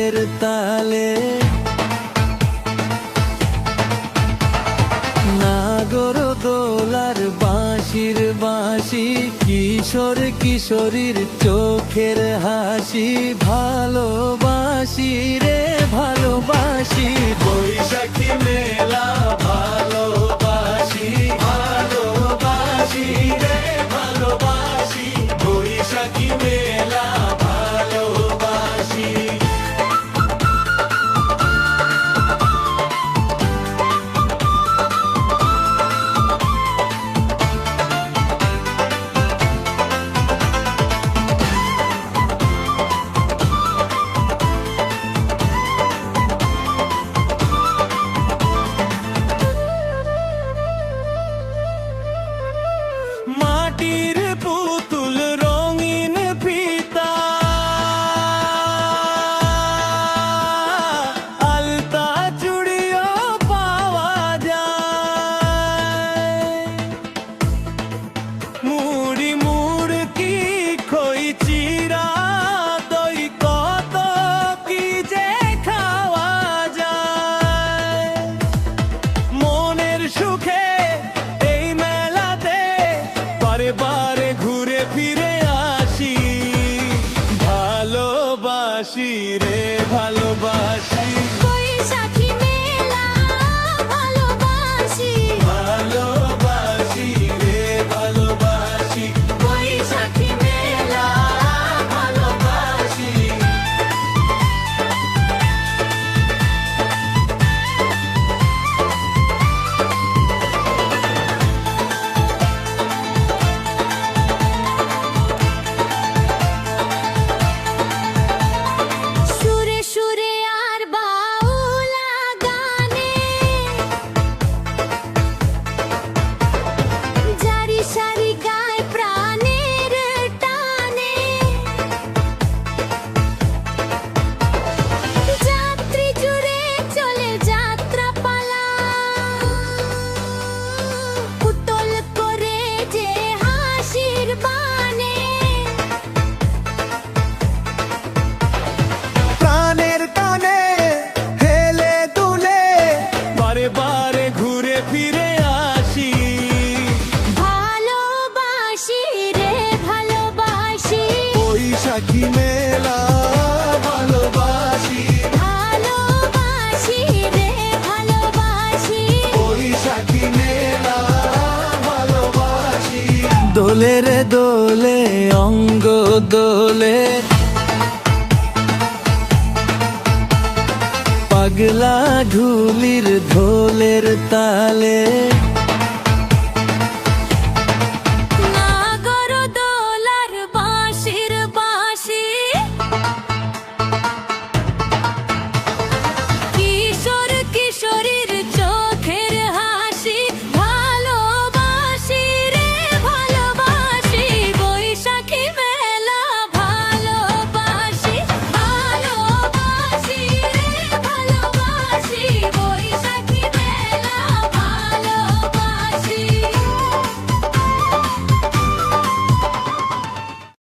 ঢোলের তালে নাগর দোলার বাঁশির বাঁশি কিশোর কিশোরীর চোখের হাসি ভালোবাসি রে ভালোবাসি বৈশাখী মেলা ভালোবাসি ভালোবাসি রে ভালোবাসি বৈশাখী মেলা ভালোবাসি। মাটির পুতুল রঙিন ফিতা আলতা চুড়িও পাওয়া যায় মুড়ি মুড়কি খই চিরা দই কত কি যে খাওয়া যায় মনের সুখে বারে বারে ঘুরে ফিরে আসি ভালোবাসি রে ভালোবাসি বৈশাখী মেলা ভালোবাসি ভালোবাসি রে ভালোবাসি বৈশাখী মেলা ভালোবাসি সুরে সুরে আর বাউলা গানে জারি সারি গায় প্রাণের টানে যাত্রী জুড়ে চলে যাত্রা পালা পুতল করে যে হাসির বানে প্রাণের টানে হেলে দুলে বারে বারে ঘুরে ফিরে আসি ভালোবাসি রে ভালোবাসি বৈশাখী মেলা ভালোবাসি ভালোবাসি রে ভালোবাসি বৈশাখী মেলা ভালোবাসি দোলে রে দোলে অঙ্গ দোলে পাগলা ঢুলির ঢোলের তালে